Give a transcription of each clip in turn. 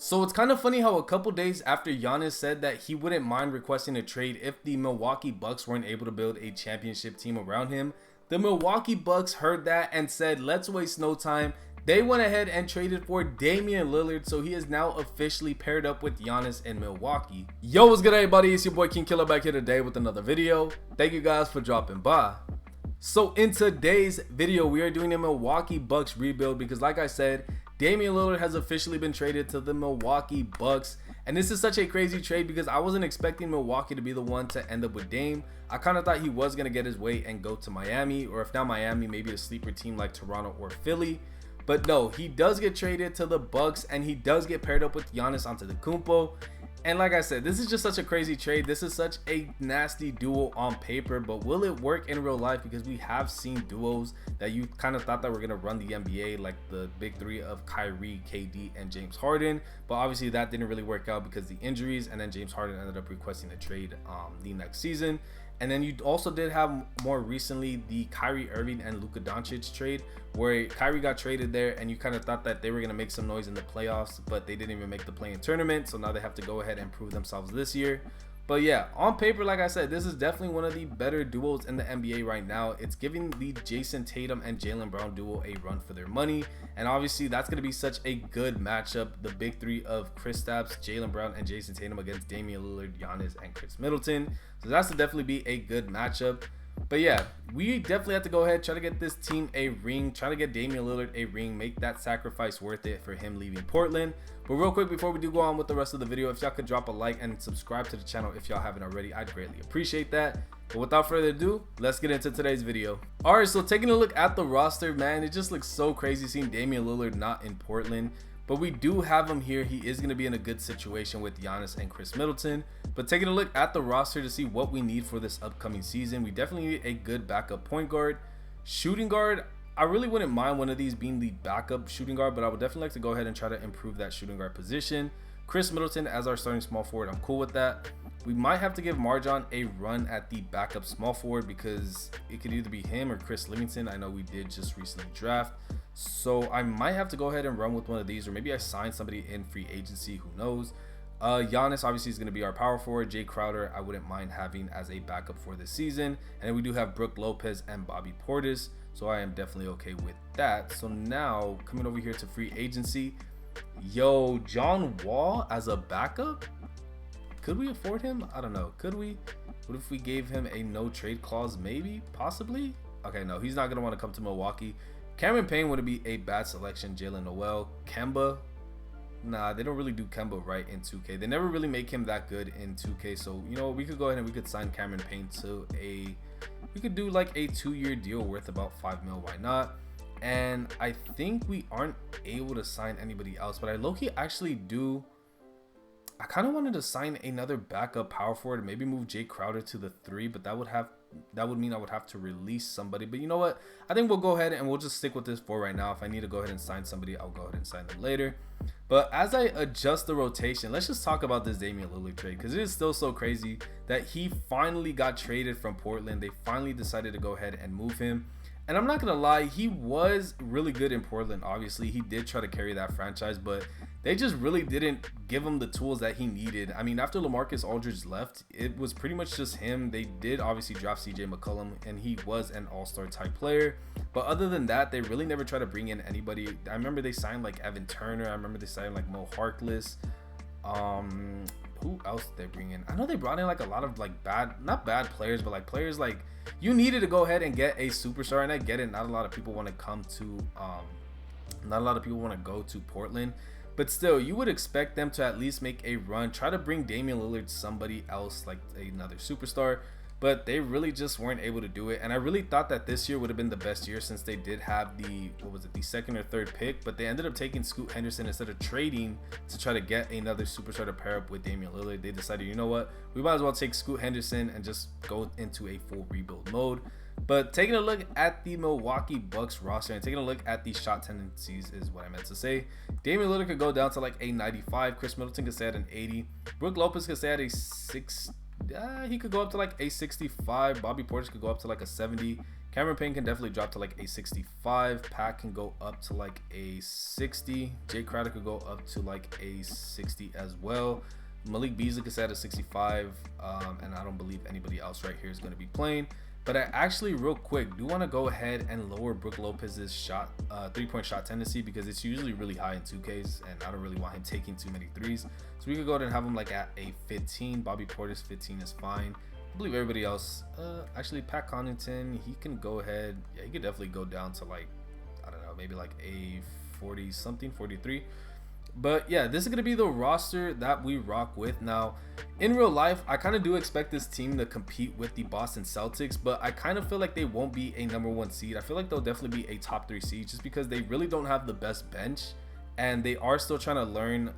So it's kind of funny how a couple days after Giannis said that he wouldn't mind requesting a trade if the Milwaukee Bucks weren't able to build a championship team around him, the Milwaukee Bucks heard that and said, let's waste no time. They went ahead and traded for Damian Lillard, so he is now officially paired up with Giannis in Milwaukee. Yo, what's good everybody? It's your boy King Killer back here today with another video. Thank you guys for dropping by. So in today's video, we are doing a Milwaukee Bucks rebuild because like I said, Damian Lillard has officially been traded to the Milwaukee Bucks. And this is such a crazy trade because I wasn't expecting Milwaukee to be the one to end up with Dame. I kind of thought he was going to get his way and go to Miami, or if not Miami, maybe a sleeper team like Toronto or Philly. But no, he does get traded to the Bucks and he does get paired up with Giannis Antetokounmpo. And like I said, this is just such a crazy trade. This is such a nasty duo on paper, but will it work in real life? Because we have seen duos that you kind of thought that were going to run the NBA, like the big three of Kyrie, KD, and James Harden. But obviously that didn't really work out because of the injuries, and then James Harden ended up requesting a trade the next season. And then you also did have more recently the Kyrie Irving and Luka Doncic trade, where Kyrie got traded there and you kind of thought that they were going to make some noise in the playoffs, but they didn't even make the play-in tournament. So now they have to go ahead and prove themselves this year. But yeah, on paper, like I said, this is definitely one of the better duos in the NBA right now. It's giving the Jason Tatum and Jaylen Brown duo a run for their money. And obviously that's going to be such a good matchup. The big three of Kristaps, Jaylen Brown, and Jason Tatum against Damian Lillard, Giannis, and Chris Middleton. So that's to definitely be a good matchup. But yeah, we definitely have to go ahead, try to get this team a ring, try to get Damian Lillard a ring, make that sacrifice worth it for him leaving Portland. But real quick, before we do go on with the rest of the video, if y'all could drop a like and subscribe to the channel if y'all haven't already, I'd greatly appreciate that. But without further ado, let's get into today's video. All right, so taking a look at the roster, man, it just looks so crazy seeing Damian Lillard not in Portland. But we do have him here. He is going to be in a good situation with Giannis and Chris Middleton. But taking a look at the roster to see what we need for this upcoming season, we definitely need a good backup point guard. Shooting guard, I really wouldn't mind one of these being the backup shooting guard, but I would definitely like to go ahead and try to improve that shooting guard position. Chris Middleton as our starting small forward, I'm cool with that. We might have to give Marjon a run at the backup small forward because it could either be him or Chris Livingston. I know we did just recently draft. So I might have to go ahead and run with one of these, or maybe I sign somebody in free agency, who knows. Giannis obviously is going to be our power forward. Jay Crowder I wouldn't mind having as a backup for this season. And then we do have Brook Lopez and Bobby Portis, so I am definitely okay with that. So now coming over here to free agency, yo, John Wall as a backup, could we afford him? I don't know. Could we? What if we gave him a no trade clause? Maybe, possibly. Okay, no, he's not going to want to come to Milwaukee. Cameron Payne wouldn't be a bad selection. Jalen Noel, Kemba, nah, they don't really do Kemba right in 2K. They never really make him that good in 2K. So, you know, we could go ahead and we could sign Cameron Payne to we could do like a 2-year deal worth about $5 million. Why not? And I think we aren't able to sign anybody else, but I low-key actually do. I kind of wanted to sign another backup power forward, maybe move Jay Crowder to the 3, but that would mean I would have to release somebody. But you know what? I think we'll go ahead and we'll just stick with this for right now. If I need to go ahead and sign somebody, I'll go ahead and sign them later. But as I adjust the rotation, let's just talk about this Damian Lillard trade, because it is still so crazy that he finally got traded from Portland. They finally decided to go ahead and move him. And I'm not going to lie, he was really good in Portland. Obviously, he did try to carry that franchise, but they just really didn't give him the tools that he needed. I mean, after LaMarcus Aldridge left, it was pretty much just him. They did obviously draft CJ McCollum, and he was an all-star type player. But other than that, they really never tried to bring in anybody. I remember they signed like Evan Turner. I remember they signed like Mo Harkless. Who else did they bring in? I know they brought in like a lot of like not bad players, but like players like you needed to go ahead and get a superstar. And I get it, not a lot of people want to come to not a lot of people want to go to Portland, but still you would expect them to at least make a run, try to bring Damian Lillard somebody else, like another superstar. But they really just weren't able to do it. And I really thought that this year would have been the best year since they did have the, what was it, the 2nd or 3rd pick. But they ended up taking Scoot Henderson instead of trading to try to get another superstar to pair up with Damian Lillard. They decided, you know what, we might as well take Scoot Henderson and just go into a full rebuild mode. But taking a look at the Milwaukee Bucks roster and taking a look at the shot tendencies is what I meant to say. Damian Lillard could go down to like a 95. Chris Middleton could stay at an 80. Brook Lopez could stay at a 6. He could go up to like a 65. Bobby Portis could go up to like a 70. Cameron Payne can definitely drop to like a 65. Pat can go up to like a 60. Jay Crowder could go up to like a 60 as well. Malik Beasley could set at 65, and I don't believe anybody else right here is going to be playing. But I actually, real quick, do want to go ahead and lower Brook Lopez's shot, 3-point shot tendency, because it's usually really high in 2Ks, and I don't really want him taking too many threes. So we could go ahead and have him like at a 15. Bobby Portis 15 is fine. I believe everybody else, actually Pat Connaughton, he can go ahead. Yeah, he could definitely go down to like, I don't know, maybe like a 40 something, 43. But yeah, this is going to be the roster that we rock with. Now, in real life, I kind of do expect this team to compete with the Boston Celtics, but I kind of feel like they won't be a #1 seed. I feel like they'll definitely be a top 3 seed just because they really don't have the best bench, and they are still trying to learn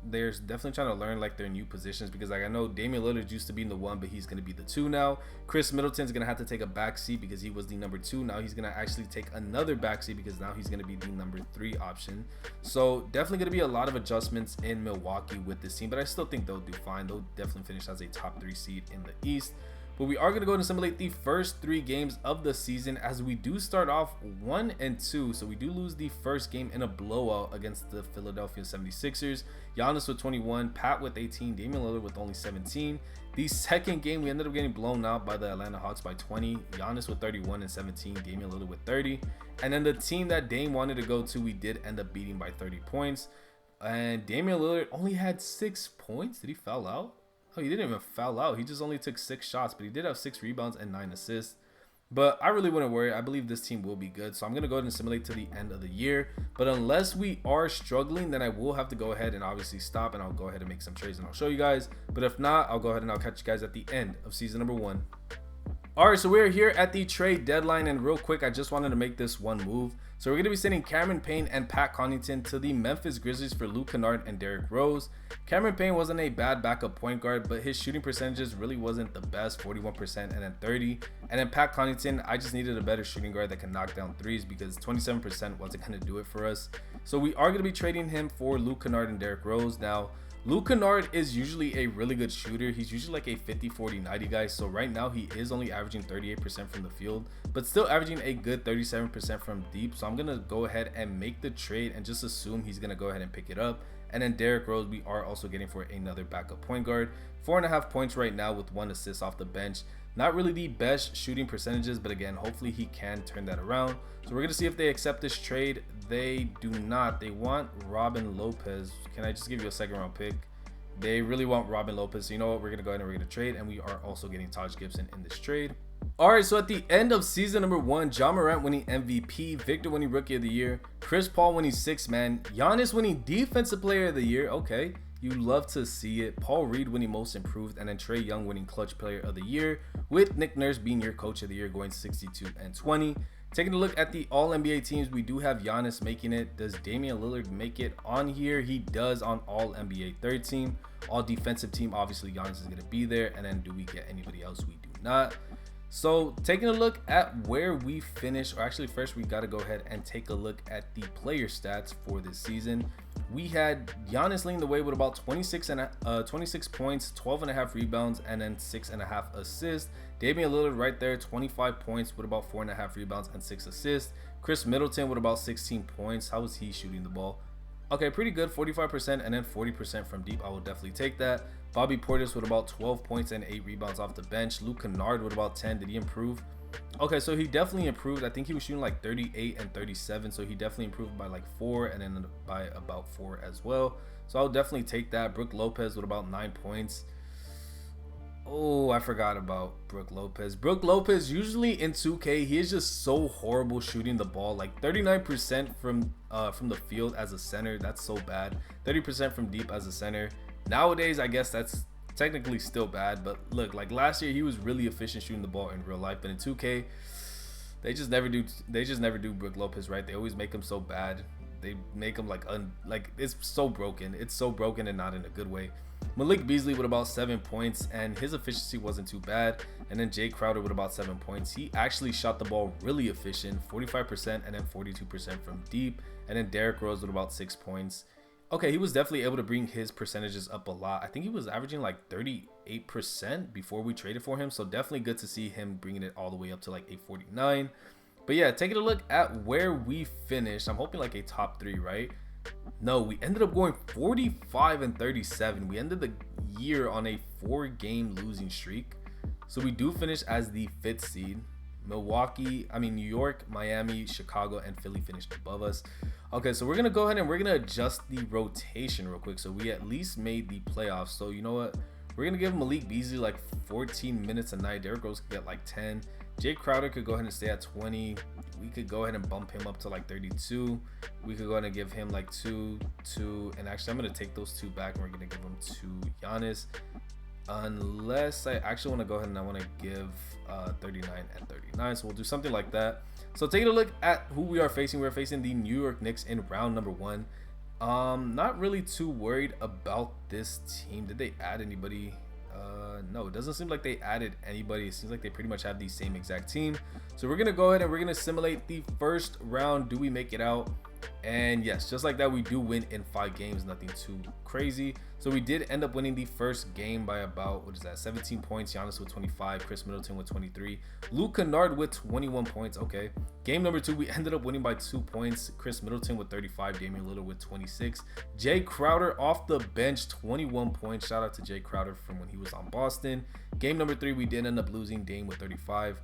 they're definitely trying to learn like their new positions, because like I know Damian Lillard used to be in the 1, but he's going to be the 2 now. Chris Middleton's going to have to take a back seat because he was the number 2. Now he's going to actually take another back seat because now he's going to be the number 3 option. So definitely going to be a lot of adjustments in Milwaukee with this team, but I still think they'll do fine. They'll definitely finish as a top 3 seed in the East. But we are going to go and simulate the first 3 games of the season, as we do start off 1-2. So we do lose the first game in a blowout against the Philadelphia 76ers. Giannis with 21, Pat with 18, Damian Lillard with only 17. The second game, we ended up getting blown out by the Atlanta Hawks by 20. Giannis with 31 and 17, Damian Lillard with 30. And then the team that Dame wanted to go to, we did end up beating by 30 points. And Damian Lillard only had 6 points. Did he foul out? Oh, he didn't even foul out. He just only took 6 shots, but he did have 6 rebounds and 9 assists. But I really wouldn't worry. I believe this team will be good. So I'm going to go ahead and simulate to the end of the year. But unless we are struggling, then I will have to go ahead and obviously stop, and I'll go ahead and make some trades and I'll show you guys. But if not, I'll go ahead and I'll catch you guys at the end of season number 1. Alright, so we're here at the trade deadline, and real quick, I just wanted to make this one move. So we're going to be sending Cameron Payne and Pat Connaughton to the Memphis Grizzlies for Luke Kennard and Derrick Rose. Cameron Payne wasn't a bad backup point guard, but his shooting percentages really wasn't the best, 41% and then 30. And then Pat Connaughton, I just needed a better shooting guard that can knock down threes, because 27% wasn't going to do it for us. So we are going to be trading him for Luke Kennard and Derrick Rose. Now, Luke Kennard is usually a really good shooter. He's usually like a 50, 40, 90 guy. So right now he is only averaging 38% from the field, but still averaging a good 37% from deep. So I'm going to go ahead and make the trade and just assume he's going to go ahead and pick it up. And then Derrick Rose, we are also getting for another backup point guard. 4.5 points right now with 1 assist off the bench. Not really the best shooting percentages, but again, hopefully he can turn that around. So we're going to see if they accept this trade. They do not. They want Robin Lopez. Can I just give you a 2nd round pick? They really want Robin Lopez. So you know what? We're going to go ahead and we're going to trade. And we are also getting Taj Gibson in this trade. All right, so at the end of season number 1, Ja Morant winning MVP, Victor winning Rookie of the Year, Chris Paul winning 6th man, Giannis winning Defensive Player of the Year. Okay, you love to see it. Paul Reed winning Most Improved, and then Trae Young winning Clutch Player of the Year, with Nick Nurse being your Coach of the Year, going 62 and 20. Taking a look at the All-NBA teams, we do have Giannis making it. Does Damian Lillard make it on here? He does on All-NBA 3rd team. All defensive team, obviously Giannis is going to be there. And then do we get anybody else? We do not. So taking a look at where we finish, or actually first we got to go ahead and take a look at the player stats for this season. We had Giannis leading the way with about 26 points, 12.5 rebounds, and then 6.5 assists. Damian Lillard right there, 25 points with about 4.5 rebounds and 6 assists. Chris Middleton with about 16 points. How was he shooting the ball? Okay, pretty good, 45% and then 40% from deep. I will definitely take that. Bobby Portis with about 12 points and 8 rebounds off the bench. Luke Kennard with about 10. Did he improve? Okay, so he definitely improved. I think he was shooting like 38 and 37, so he definitely improved by like 4 and then by about 4 as well. So I'll definitely take that. Brook Lopez with about 9 points. Oh, I forgot about Brook Lopez. Brook Lopez, usually in 2K, he is just so horrible shooting the ball. Like 39% from the field as a center. That's so bad. 30% from deep as a center. Nowadays, I guess that's technically still bad. But look, like last year, he was really efficient shooting the ball in real life. But in 2K, they just never do Brook Lopez right. They always make him so bad. They make him like it's so broken. It's so broken and not in a good way. Malik Beasley with about 7 points, and his efficiency wasn't too bad. And then Jay Crowder with about 7 points. He actually shot the ball really efficient, 45% and then 42% from deep. And then Derrick Rose with about 6 points. Okay, he was definitely able to bring his percentages up a lot. I think he was averaging like 38% before we traded for him. So definitely good to see him bringing it all the way up to like 849. But yeah, taking a look at where we finished, I'm hoping like a top 3, right? No, we ended up going 45-37. We ended the year on a 4-game losing streak. So we do finish as the 5th seed. New York, Miami, Chicago, and Philly finished above us. Okay, so we're going to go ahead and we're going to adjust the rotation real quick. So we at least made the playoffs. So you know what? We're going to give Malik Beasley like 14 minutes a night. Derrick Rose could get like 10. Jay Crowder could go ahead and stay at 20. We could go ahead and bump him up to like 32. We could go ahead and give him like 2. And actually, I'm going to take those 2 back and we're going to give them to Giannis. Unless I actually want to go ahead and I want to give 39 and 39. So we'll do something like that. So taking a look at who we are facing. We're facing the New York Knicks in round number 1. Not really too worried about this team. Did they add anybody? No, it doesn't seem like they added anybody. It seems like they pretty much have the same exact team. So we're going to go ahead and we're going to simulate the first round. Do we make it out? And yes, just like that, we do win in 5 games. Nothing too crazy. So we did end up winning the first game by about, 17 points. Giannis with 25, Chris Middleton with 23, Luke Kennard with 21 points. Okay. Game number 2, we ended up winning by 2 points. Chris Middleton with 35, Damian Lillard with 26, Jay Crowder off the bench, 21 points. Shout out to Jay Crowder from when he was on Boston. Game number 3, we did end up losing. Dame with 35.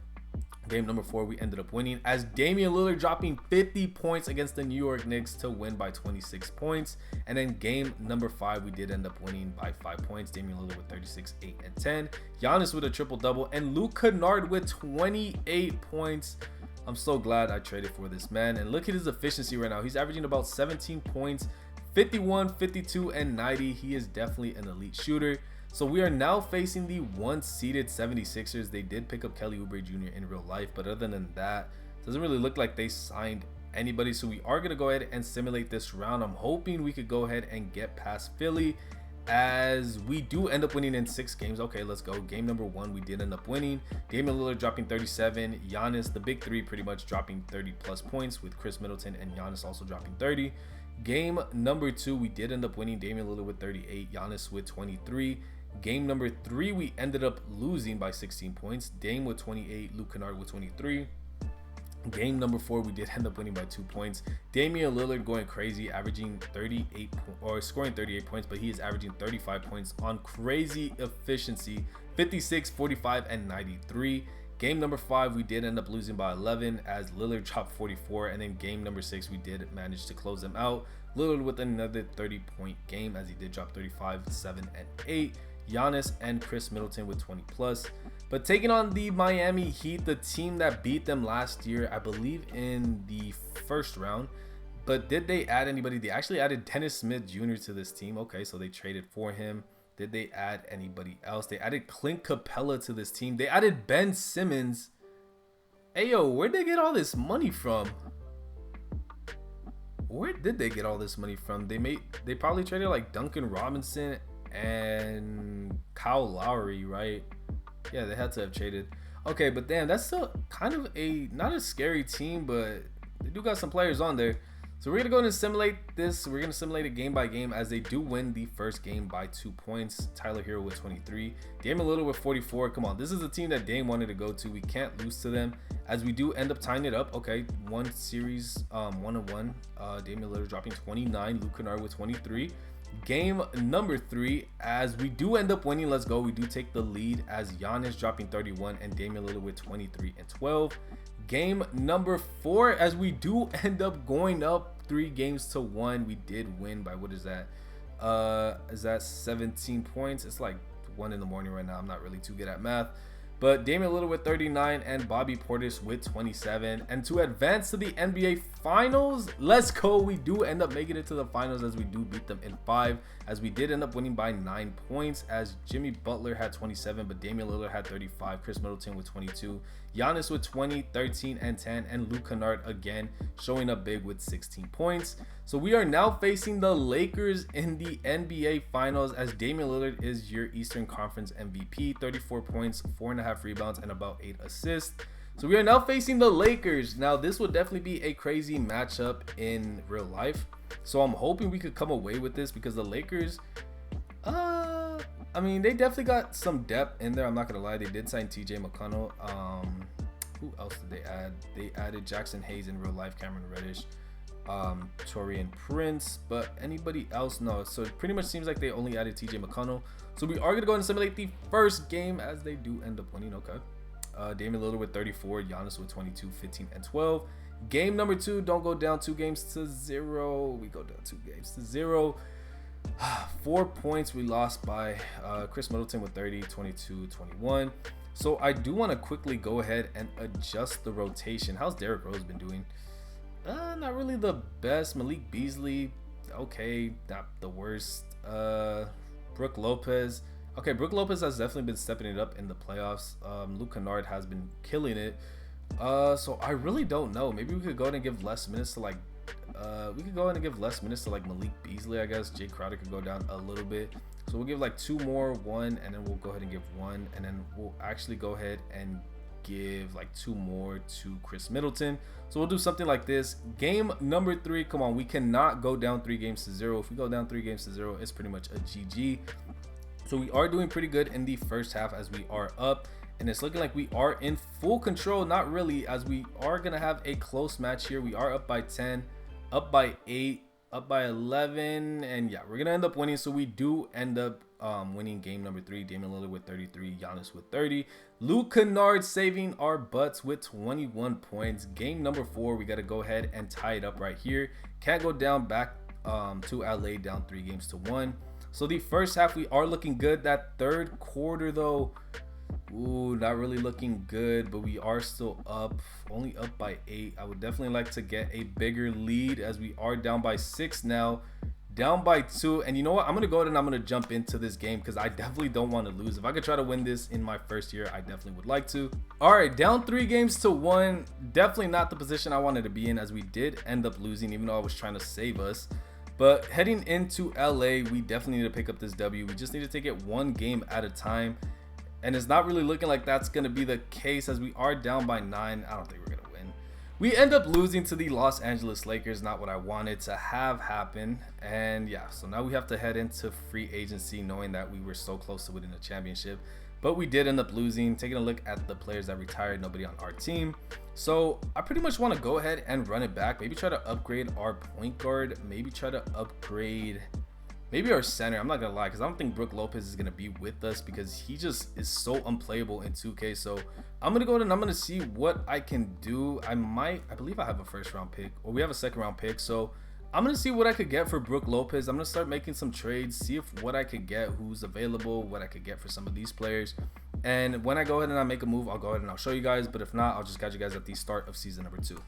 Game number 4, we ended up winning as Damian Lillard dropping 50 points against the New York Knicks to win by 26 points. And then game number 5, we did end up winning by 5 points. Damian Lillard with 36, 8, and 10. Giannis with a triple-double. And Luke Kennard with 28 points. I'm so glad I traded for this man. And look at his efficiency right now. He's averaging about 17 points, 51, 52, and 90. He is definitely an elite shooter. So we are now facing the once-seeded 76ers. They did pick up Kelly Oubre Jr. in real life, but other than that, it doesn't really look like they signed anybody. So we are going to go ahead and simulate this round. I'm hoping we could go ahead and get past Philly as we do end up winning in 6 games. Okay, let's go. Game number 1, we did end up winning. Damian Lillard dropping 37. Giannis, the big 3, pretty much dropping 30-plus points with Chris Middleton and Giannis also dropping 30. Game number 2, we did end up winning. Damian Lillard with 38. Giannis with 23. Game number 3, we ended up losing by 16 points. Dame with 28, Luke Kennard with 23. Game number 4, we did end up winning by 2 points. Damian Lillard going crazy, averaging 38 or scoring 38 points, but he is averaging 35 points on crazy efficiency, 56, 45, and 93. Game number 5, we did end up losing by 11 as Lillard dropped 44, and then game number 6, we did manage to close them out. Lillard with another 30-point game as he did drop 35, 7, and 8. Giannis and Chris Middleton with 20 plus. But taking on the Miami Heat, the team that beat them last year, I believe in the first round. But did they add anybody? They actually added Dennis Smith Jr. to this team. Okay, so they traded for him. Did they add anybody else? They added Clint Capella to this team. They added Ben Simmons. Hey, yo, where'd they get all this money from? Where did they get all this money from? They probably traded like Duncan Robinson and Kyle Lowry, right? Yeah, they had to have traded. Okay, but damn, that's still kind of not a scary team, but they do got some players on there. So we're gonna go ahead and simulate this. We're gonna simulate it game by game as they do win the first game by 2 points. Tyler Hero with 23, Damian Lillard with 44. Come on, this is a team that Dame wanted to go to. We can't lose to them as we do end up tying it up. Okay, one series, 1-1. Damian Lillard dropping 29, Luke Kennard with 23. Game number 3 as we do end up winning. Let's go. We do take the lead as Giannis dropping 31 and Damian Lillard with 23 and 12. Game number 4 as we do end up going up 3 games to 1. We did win by, what is that? Is that 17 points? It's like 1 in the morning right now. I'm not really too good at math. But Damian Lillard with 39 and Bobby Portis with 27. And to advance to the NBA Finals, let's go. We do end up making it to the finals as we do beat them in 5. As we did end up winning by 9 points as Jimmy Butler had 27, but Damian Lillard had 35. Chris Middleton with 22. Giannis with 20, 13, and 10. And Luke Kennard again showing up big with 16 points. So we are now facing the Lakers in the NBA Finals as Damian Lillard is your Eastern Conference MVP. 34 points, 4.5 rebounds, and about 8 assists. So we are now facing the Lakers. Now this would definitely be a crazy matchup in real life. So I'm hoping we could come away with this because the Lakers, I mean, they definitely got some depth in there. I'm not gonna lie, they did sign TJ McConnell. Who else did they add? They added Jackson Hayes in real life, Cameron Reddish, Torian Prince, but anybody else? No. So it pretty much seems like they only added TJ McConnell. So we are gonna go ahead and simulate the first game as they do end up winning. Okay. Damian Lillard with 34, Giannis with 22, 15, and 12. Game number 2, don't go down 2-0. We go down 2-0. 4 points we lost by Chris Middleton with 30, 22, 21. So I do want to quickly go ahead and adjust the rotation. How's Derrick Rose been doing? Not really the best. Malik Beasley, okay, not the worst. Brook Lopez. Okay, Brook Lopez has definitely been stepping it up in the playoffs. Luke Kennard has been killing it. So I really don't know. Maybe we could go ahead and give less minutes to like Malik Beasley, I guess. Jay Crowder could go down a little bit. So we'll give like 2 more, 1, and then we'll go ahead and give 1, and then we'll actually go ahead and give like 2 more to Chris Middleton. So we'll do something like this. Game number 3, come on, we cannot go down 3-0. If we go down 3-0, it's pretty much a GG. So we are doing pretty good in the first half as we are up, and it's looking like we are in full control. Not really, as we are gonna have a close match here. We are up by 10, up by 8, up by 11, and yeah, we're gonna end up winning. So we do end up winning game number 3. Damian Lillard with 33, Giannis with 30, Luke Kennard saving our butts with 21 points. Game number 4, we got to go ahead and tie it up right here. Can't go down back to LA down 3-1. So the first half we are looking good. That third quarter though, ooh, not really looking good, but we are still up, only up by 8. I would definitely like to get a bigger lead as we are down by 6 now, down by 2. And you know what, I'm gonna go ahead and I'm gonna jump into this game because I definitely don't want to lose. If I could try to win this in my first year, I definitely would like to. All right, down 3-1. Definitely not the position I wanted to be in, as we did end up losing, even though I was trying to save us. But heading into LA, we definitely need to pick up this W. We just need to take it 1 game at a time. And it's not really looking like that's going to be the case, as we are down by 9. I don't think we're going to win. We end up losing to the Los Angeles Lakers. Not what I wanted to have happen. And yeah, so now we have to head into free agency, knowing that we were so close to winning the championship. But we did end up losing. Taking a look at the players that retired, nobody on our team. So I pretty much want to go ahead and run it back. Maybe try to upgrade our point guard. Maybe try to upgrade maybe our center. I'm not gonna lie, because I don't think Brook Lopez is gonna be with us because he just is so unplayable in 2K. So I'm gonna go ahead and I'm gonna see what I can do. I believe I have a first round pick, or we have a second round pick. So I'm gonna see what I could get for Brook Lopez. I'm gonna start making some trades, see if what I could get, who's available, what I could get for some of these players. And when I go ahead and I make a move, I'll go ahead and I'll show you guys. But if not, I'll just catch you guys at the start of season number 2.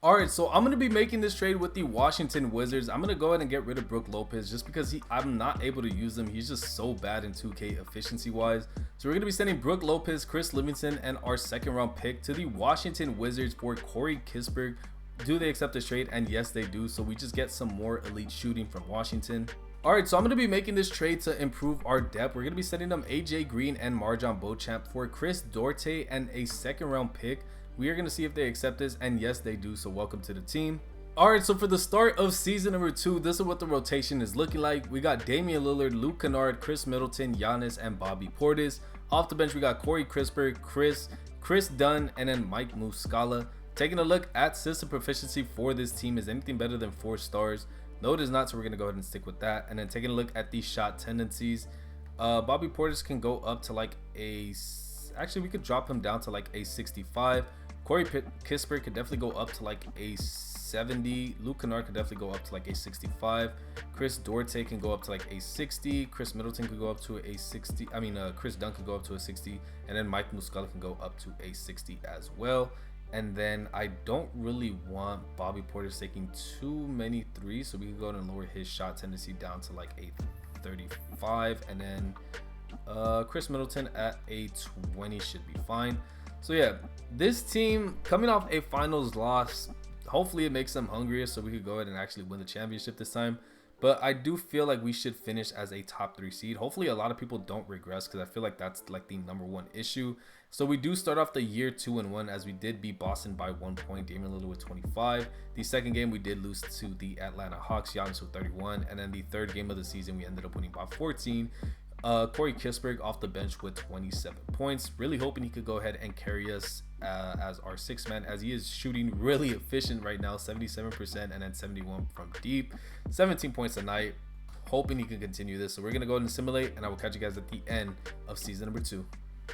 All right, so I'm going to be making this trade with the Washington Wizards. I'm going to go ahead and get rid of Brook Lopez just because I'm not able to use him. He's just so bad in 2K efficiency-wise. So we're going to be sending Brook Lopez, Chris Livingston, and our second-round pick to the Washington Wizards for Corey Kispert. Do they accept this trade? And yes, they do. So we just get some more elite shooting from Washington. All right, so I'm going to be making this trade to improve our depth. We're going to be sending them AJ Green and Marjon Beauchamp for Chris Duarte and a second-round pick. We are going to see if they accept this, and yes, they do. So welcome to the team. All right, so for the start of season number 2, this is what the rotation is looking like. We got Damian Lillard, Luke Kennard, Chris Middleton, Giannis, and Bobby Portis. Off the bench, we got Corey Kispert, Chris Dunn, and then Mike Muscala. Taking a look at system proficiency for this team, is anything better than 4 stars? No, it is not, so we're going to go ahead and stick with that. And then taking a look at the shot tendencies, Bobby Portis can go up to like a... Actually, we could drop him down to like a 65. Corey Kispert could definitely go up to like a 70. Luke Kennard could definitely go up to like a 65. Chris Duarte can go up to like a 60. Chris Middleton could go up to a 60. Chris Dunn could go up to a 60. And then Mike Muscala can go up to a 60 as well. And then I don't really want Bobby Portis taking too many threes, so we can go ahead and lower his shot tendency down to like a 35. And then Chris Middleton at a 20 should be fine. So yeah, this team coming off a finals loss, hopefully it makes them hungrier so we could go ahead and actually win the championship this time. But I do feel like we should finish as a top 3 seed. Hopefully a lot of people don't regress, because I feel like that's like the #1 issue. So we do start off the year 2-1, as we did beat Boston by 1 point. Damian Lillard with 25. The second game we did lose to the Atlanta Hawks, Giannis with 31. And then the third game of the season we ended up winning by 14. Corey Kispert off the bench with 27 points. Really hoping he could go ahead and carry us as our 6th man, as he is shooting really efficient right now, 77% and then 71 from deep, 17 points a night. Hoping he can continue this. So we're gonna go ahead and simulate, and I will catch you guys at the end of season number 2.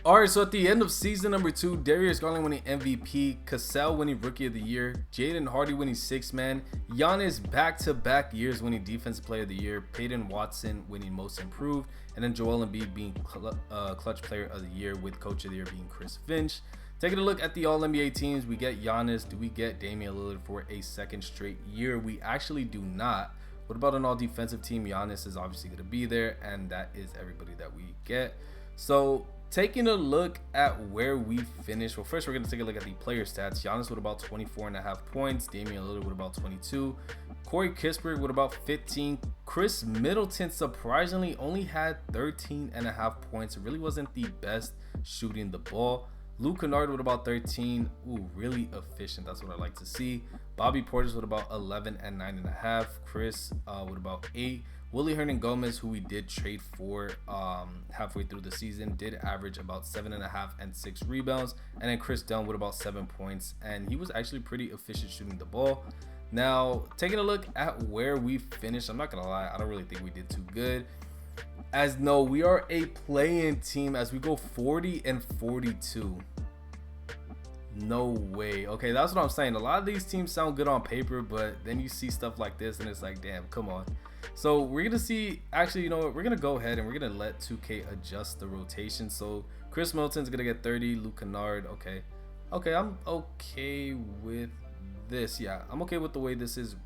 Alright, so at the end of season number 2, Darius Garland winning MVP, Cassell winning Rookie of the Year, Jaden Hardy winning 6th man, Giannis back-to-back years winning Defensive Player of the Year, Peyton Watson winning Most Improved, and then Joel Embiid being Clutch Player of the Year, with Coach of the Year being Chris Finch. Taking a look at the All-NBA teams, we get Giannis. Do we get Damian Lillard for a 2nd straight year? We actually do not. What about an all-defensive team? Giannis is obviously going to be there, and that is everybody that we get. So taking a look at where we finished, well, first we're going to take a look at the player stats. Giannis with about 24.5 points, Damian Lillard with about 22, Corey Kispert with about 15. Chris Middleton surprisingly only had 13.5 points. It really wasn't the best shooting the ball. Luke Kennard with about 13. Ooh, really efficient. That's what I like to see. Bobby Portis with about 11 and 9.5. Chris with about 8. Willie Hernan-Gomez, who we did trade for halfway through the season, did average about 7.5 and 6 rebounds. And then Chris Dunn with about 7 points, and he was actually pretty efficient shooting the ball. Now, taking a look at where we finished, I'm not gonna lie, I don't really think we did too good. As no, we are a play-in team, as we go 40 and 42. No way. Okay, that's what I'm saying. A lot of these teams sound good on paper, but then you see stuff like this and it's like, damn, come on. So we're gonna see, actually, you know what, we're gonna go ahead and we're gonna let 2K adjust the rotation. So Chris Middleton's gonna get 30. Luke Kennard, okay, I'm okay with this. Yeah, I'm okay with the way this is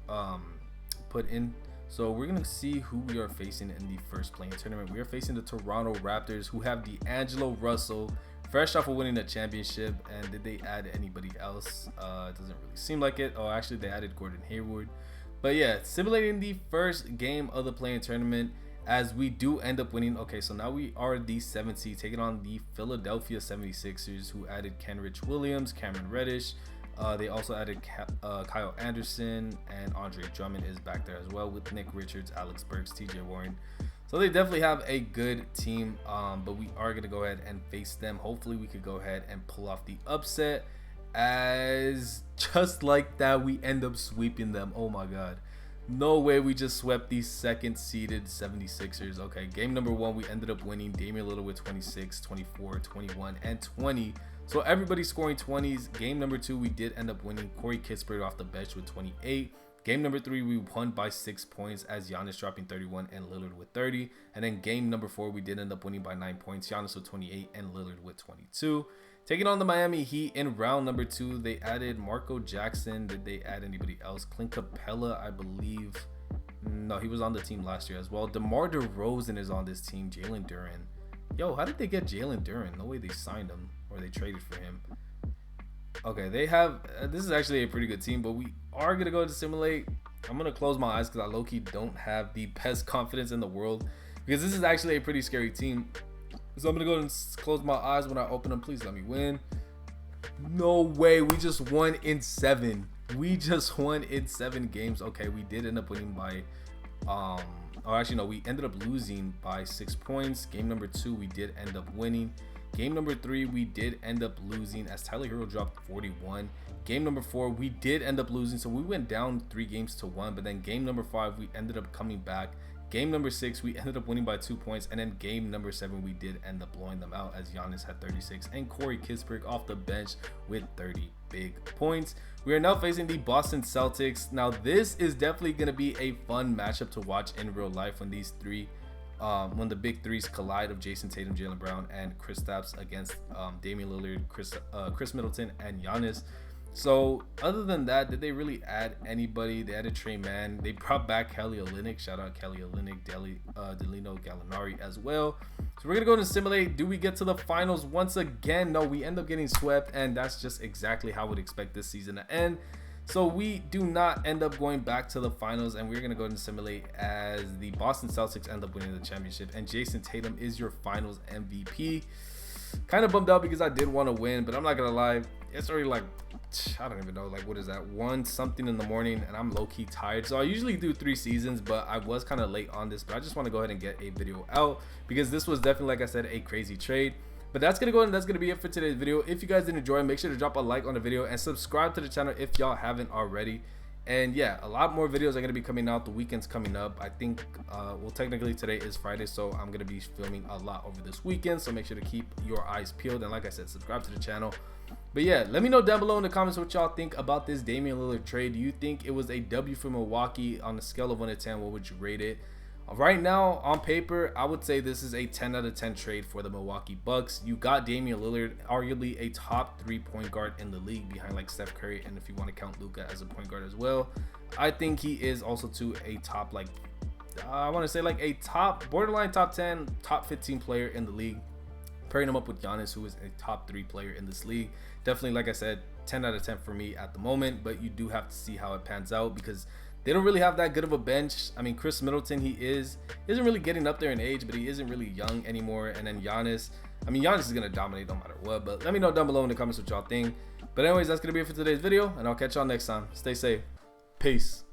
put in. So we're gonna see who we are facing in the first play-in tournament. We are facing the Toronto Raptors, who have D'Angelo Russell, fresh off of winning the championship. And did they add anybody else? It doesn't really seem like it. Oh, actually they added Gordon Hayward. But yeah, simulating the first game of the play-in tournament, as we do end up winning. Okay, so now we are the 7th seed, taking on the Philadelphia 76ers, who added Kenrich Williams, Cameron Reddish. They also added Kyle Anderson, and Andre Drummond is back there as well, with Nick Richards, Alex Burks, TJ Warren. So they definitely have a good team, but we are going to go ahead and face them. Hopefully we could go ahead and pull off the upset, as just like that we end up sweeping them. Oh my god, no way we just swept the 2nd seeded 76ers. Okay, game number 1 we ended up winning. Damian Lillard with 26, 24, 21, and 20. So everybody scoring 20s. Game number 2 we did end up winning. Corey Kispert off the bench with 28. Game number 3 we won by 6 points, as Giannis dropping 31 and Lillard with 30. And then game number 4 we did end up winning by 9 points. Giannis with 28 and Lillard with 22. Taking on the Miami Heat in round number 2, they added Marco Jackson. Did they add anybody else? Clint Capella, I believe. No, he was on the team last year as well. DeMar DeRozan is on this team. Jalen Duren. Yo, how did they get Jalen Duren? No way they signed him or they traded for him. Okay, they have, this is actually a pretty good team, but we are going to go to simulate. I'm going to close my eyes because I low-key don't have the best confidence in the world, because this is actually a pretty scary team. So I'm going to go and close my eyes when I open them. Please let me win. No way. We just won in 7. We just won in 7 games. Okay, we did end up winning by, oh, actually, no, we ended up losing by 6 points. Game number 2, we did end up winning. Game number 3, we did end up losing, as Tyler Hero dropped 41. Game number 4, we did end up losing. So we went down 3 games to 1. But then game number 5, we ended up coming back. Game number 6, we ended up winning by 2 points. And then game number 7, we did end up blowing them out, as Giannis had 36 and Corey Kispert off the bench with 30 big points. We are now facing the Boston Celtics. Now this is definitely going to be a fun matchup to watch in real life, when these three when the big threes collide of Jason Tatum, Jaylen Brown, and Kristaps against Damian Lillard, Chris Middleton, and Giannis. So other than that, did they really add anybody? They added Trey Mann. They brought back Kelly Olynyk. Shout out Kelly Olynyk, Delino Gallinari as well. So we're gonna go and simulate. Do we get to the finals once again? No, we end up getting swept, and that's just exactly how we'd expect this season to end. So we do not end up going back to the finals, and we're going to go ahead and simulate as the Boston Celtics end up winning the championship, and Jason Tatum is your finals MVP. Kind of bummed out because I did want to win, but I'm not going to lie. It's already like, I don't even know, like what is that, 1 something in the morning, and I'm low-key tired. So I usually do 3 seasons, but I was kind of late on this, but I just want to go ahead and get a video out because this was definitely, like I said, a crazy trade. But that's gonna go and that's gonna be it for today's video. If you guys did enjoy, make sure to drop a like on the video and subscribe to the channel if y'all haven't already. And yeah, a lot more videos are gonna be coming out. The weekend's coming up. I think well, technically today is Friday, so I'm gonna be filming a lot over this weekend, so make sure to keep your eyes peeled, and like I said, subscribe to the channel. But yeah, let me know down below in the comments what y'all think about this Damian Lillard trade. Do you think it was a W for Milwaukee? On a scale of 1 to 10, what would you rate it? Right now, on paper, I would say this is a 10 out of 10 trade for the Milwaukee Bucks. You got Damian Lillard, arguably a top 3 point guard in the league behind like Steph Curry, and if you want to count Luka as a point guard as well. I think he is also to a top, like, I want to say like a top, borderline top 10, top 15 player in the league. Pairing him up with Giannis, who is a top 3 player in this league. Definitely, like I said, 10 out of 10 for me at the moment, but you do have to see how it pans out because they don't really have that good of a bench. I mean, Chris Middleton, he isn't really getting up there in age, but he isn't really young anymore. And then Giannis, I mean, Giannis is going to dominate no matter what, but let me know down below in the comments what y'all think. But anyways, that's going to be it for today's video, and I'll catch y'all next time. Stay safe. Peace.